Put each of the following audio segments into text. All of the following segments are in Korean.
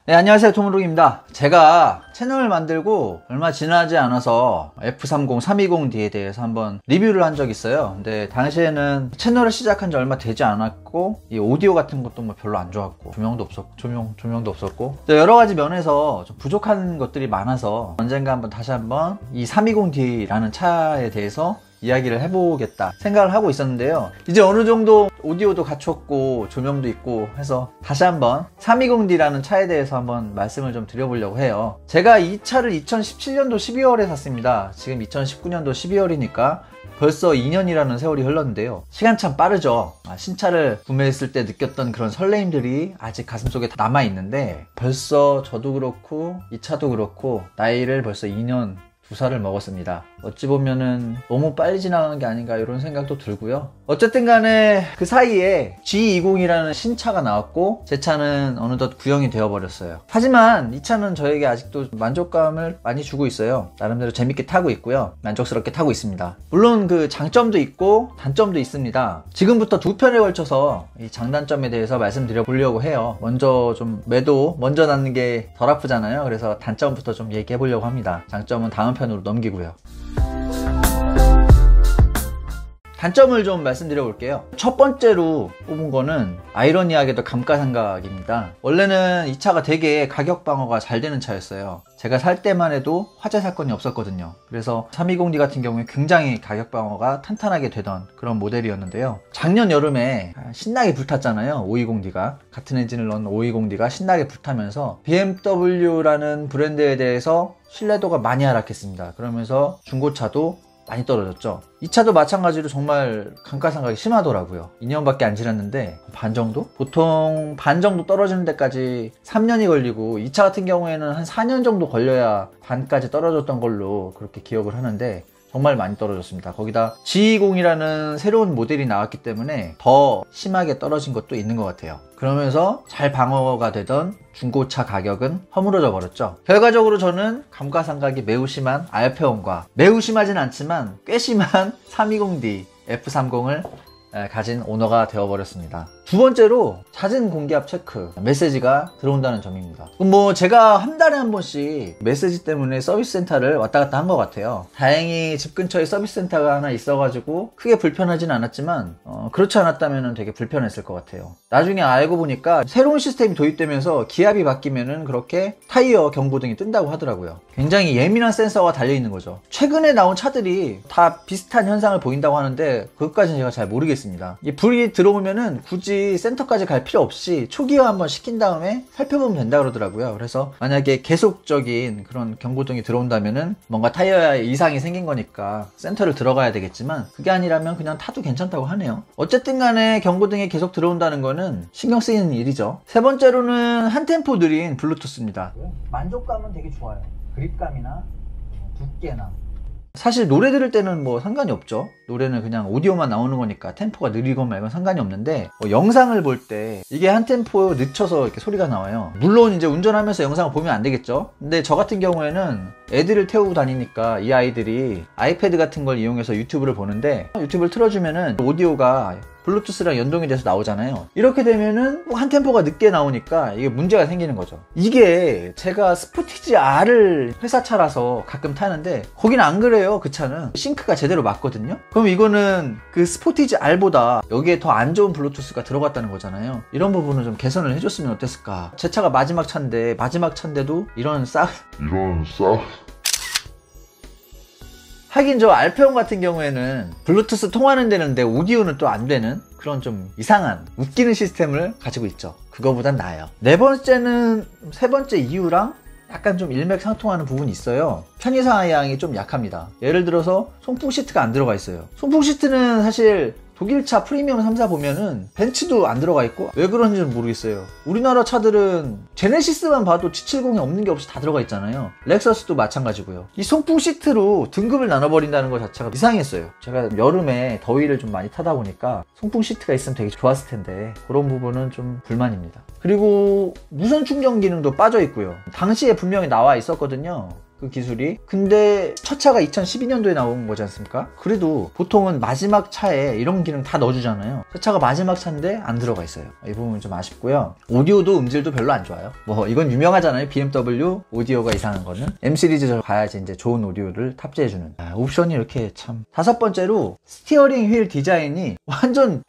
네, 안녕하세요. 토무룩입니다. 제가 채널을 만들고 얼마 지나지 않아서 F30 320D에 대해서 한번 리뷰를 한 적이 있어요. 근데 당시에는 채널을 시작한 지 얼마 되지 않았고 이 오디오 같은 것도 뭐 별로 안 좋았고 조명도 없었고 여러 가지 면에서 좀 부족한 것들이 많아서 언젠가 다시 한번 이 320D라는 차에 대해서 이야기를 해보겠다 생각을 하고 있었는데요. 이제 어느 정도 오디오도 갖췄고 조명도 있고 해서 다시 한번 320D라는 차에 대해서 한번 말씀을 좀 드려보려고 해요. 제가 이 차를 2017년도 12월에 샀습니다. 지금 2019년도 12월이니까 벌써 2년이라는 세월이 흘렀는데요. 시간 참 빠르죠. 신차를 구매했을 때 느꼈던 그런 설레임들이 아직 가슴속에 남아있는데 벌써 저도 그렇고 이 차도 그렇고 나이를 벌써 2년 2살을 먹었습니다. 어찌 보면은 너무 빨리 지나가는 게 아닌가 이런 생각도 들고요. 어쨌든 간에 그 사이에 G20이라는 신차가 나왔고 제 차는 어느덧 구형이 되어버렸어요. 하지만 이 차는 저에게 아직도 만족감을 많이 주고 있어요. 나름대로 재밌게 타고 있고요. 만족스럽게 타고 있습니다. 물론 그 장점도 있고 단점도 있습니다. 지금부터 두 편에 걸쳐서 이 장단점에 대해서 말씀드려 보려고 해요. 먼저 좀 매도 먼저 낳는 게 덜 아프잖아요. 그래서 단점부터 좀 얘기해 보려고 합니다. 장점은 다음 편으로 넘기고요. 단점을 좀 말씀드려 볼게요. 첫 번째로 뽑은 거는 아이러니하게도 감가상각입니다. 원래는 이 차가 되게 가격 방어가 잘 되는 차였어요. 제가 살 때만 해도 화재 사건이 없었거든요. 그래서 320D 같은 경우에 굉장히 가격 방어가 탄탄하게 되던 그런 모델이었는데요. 작년 여름에 신나게 불탔잖아요. 520D가 같은 엔진을 넣은 520D가 신나게 불타면서 BMW라는 브랜드에 대해서 신뢰도가 많이 하락했습니다. 그러면서 중고차도 많이 떨어졌죠. 이 차도 마찬가지로 정말 감가상각이 심하더라고요. 2년밖에 안 지났는데 반 정도? 보통 반 정도 떨어지는 데까지 3년이 걸리고 이 차 같은 경우에는 한 4년 정도 걸려야 반까지 떨어졌던 걸로 그렇게 기억을 하는데 정말 많이 떨어졌습니다. 거기다 G20이라는 새로운 모델이 나왔기 때문에 더 심하게 떨어진 것도 있는 것 같아요. 그러면서 잘 방어가 되던 중고차 가격은 허물어져 버렸죠. 결과적으로 저는 감가상각이 매우 심한 알페온과 매우 심하진 않지만 꽤 심한 320D F30을 가진 오너가 되어버렸습니다. 두 번째로 잦은 공기압 체크 메시지가 들어온다는 점입니다. 뭐 제가 한 달에 한 번씩 메시지 때문에 서비스 센터를 왔다 갔다 한 것 같아요. 다행히 집 근처에 서비스 센터가 하나 있어가지고 크게 불편하진 않았지만 그렇지 않았다면 되게 불편했을 것 같아요. 나중에 알고 보니까 새로운 시스템이 도입되면서 기압이 바뀌면은 그렇게 타이어 경보등이 뜬다고 하더라고요. 굉장히 예민한 센서가 달려있는 거죠. 최근에 나온 차들이 다 비슷한 현상을 보인다고 하는데 그것까지는 제가 잘 모르겠습니다. 이 불이 들어오면은 굳이 센터까지 갈 필요 없이 초기화 한번 시킨 다음에 살펴보면 된다 그러더라고요. 그래서 만약에 계속적인 그런 경고등이 들어온다면은 뭔가 타이어에 이상이 생긴 거니까 센터를 들어가야 되겠지만 그게 아니라면 그냥 타도 괜찮다고 하네요. 어쨌든 간에 경고등이 계속 들어온다는 거는 신경 쓰이는 일이죠. 세 번째로는 한 템포 느린 블루투스입니다. 만족감은 되게 좋아요. 그립감이나 두께나 사실 노래 들을 때는 뭐 상관이 없죠. 노래는 그냥 오디오만 나오는 거니까 템포가 느리건 말건 상관이 없는데 영상을 볼 때 이게 한 템포 늦춰서 이렇게 소리가 나와요. 물론 이제 운전하면서 영상을 보면 안 되겠죠. 근데 저 같은 경우에는 애들을 태우고 다니니까 이 아이들이 아이패드 같은 걸 이용해서 유튜브를 보는데 유튜브를 틀어주면은 오디오가 블루투스랑 연동이 돼서 나오잖아요. 이렇게 되면은 한 템포가 늦게 나오니까 이게 문제가 생기는 거죠. 이게 제가 스포티지 R을 회사차라서 가끔 타는데 거기는 안 그래요. 그 차는 싱크가 제대로 맞거든요. 그럼 이거는 그 스포티지 R보다 여기에 더 안 좋은 블루투스가 들어갔다는 거잖아요. 이런 부분을 좀 개선을 해줬으면 어땠을까. 제 차가 마지막 차인데도 이런 하긴 저 알페온 같은 경우에는 블루투스 통하는 데는데 오디오는 또 안 되는 그런 좀 이상한 웃기는 시스템을 가지고 있죠. 그거보단 나아요. 세 번째 이유랑 약간 좀 일맥상통하는 부분이 있어요. 편의사양이 좀 약합니다. 예를 들어서 송풍 시트가 안 들어가 있어요. 송풍 시트는 사실 독일차 프리미엄 3사 보면은 벤츠도 안 들어가 있고 왜 그런지는 모르겠어요. 우리나라 차들은 제네시스만 봐도 G70에 없는 게 없이 다 들어가 있잖아요. 렉서스도 마찬가지고요. 이 송풍 시트로 등급을 나눠버린다는 것 자체가 이상했어요. 제가 여름에 더위를 좀 많이 타다 보니까 송풍 시트가 있으면 되게 좋았을 텐데 그런 부분은 좀 불만입니다. 그리고 무선 충전 기능도 빠져 있고요. 당시에 분명히 나와 있었거든요. 그 기술이. 근데 첫 차가 2012년도에 나온 거지 않습니까? 그래도 보통은 마지막 차에 이런 기능 다 넣어주잖아요. 첫 차가 마지막 차인데 안 들어가 있어요. 이 부분은 좀 아쉽고요. 오디오도 음질도 별로 안 좋아요. 뭐 이건 유명하잖아요. BMW 오디오가 이상한 거는. M 시리즈 가야지 이제 좋은 오디오를 탑재해주는. 옵션이 이렇게 참. 다섯 번째로 스티어링 휠 디자인이 완전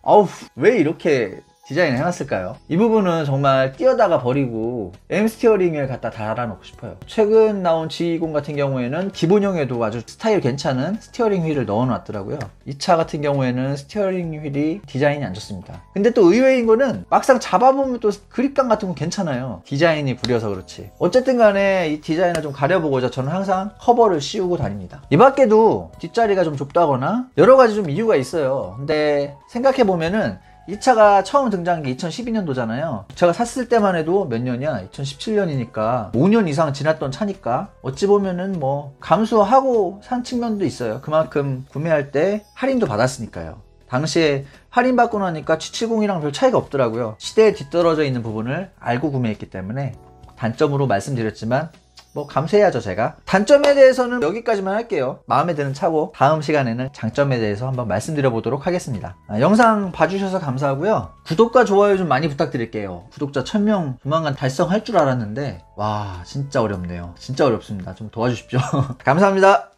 왜 이렇게 디자인을 해놨을까요? 이 부분은 정말 띄어다가 버리고 M 스티어링을 갖다 달아놓고 싶어요. 최근 나온 G20 같은 경우에는 기본형에도 아주 스타일 괜찮은 스티어링 휠을 넣어놨더라고요. 이 차 같은 경우에는 스티어링 휠이 디자인이 안 좋습니다. 근데 또 의외인 거는 막상 잡아보면 또 그립감 같은 건 괜찮아요. 디자인이 구려서 그렇지. 어쨌든 간에 이 디자인을 좀 가려보고자 저는 항상 커버를 씌우고 다닙니다. 이 밖에도 뒷자리가 좀 좁다거나 여러 가지 좀 이유가 있어요. 근데 생각해보면은 이 차가 처음 등장한 게 2012년도잖아요. 제가 샀을 때만 해도 몇 년이야? 2017년이니까 5년 이상 지났던 차니까 어찌 보면은 뭐 감수하고 산 측면도 있어요. 그만큼 구매할 때 할인도 받았으니까요. 당시에 할인받고 나니까 G70이랑 별 차이가 없더라고요. 시대에 뒤떨어져 있는 부분을 알고 구매했기 때문에 단점으로 말씀드렸지만 뭐 감수해야죠. 제가 단점에 대해서는 여기까지만 할게요. 마음에 드는 차고 다음 시간에는 장점에 대해서 한번 말씀드려 보도록 하겠습니다. 영상 봐주셔서 감사하고요. 구독과 좋아요 좀 많이 부탁드릴게요. 구독자 1000명 조만간 달성할 줄 알았는데 와 진짜 어렵네요. 진짜 어렵습니다. 좀 도와주십시오. 감사합니다.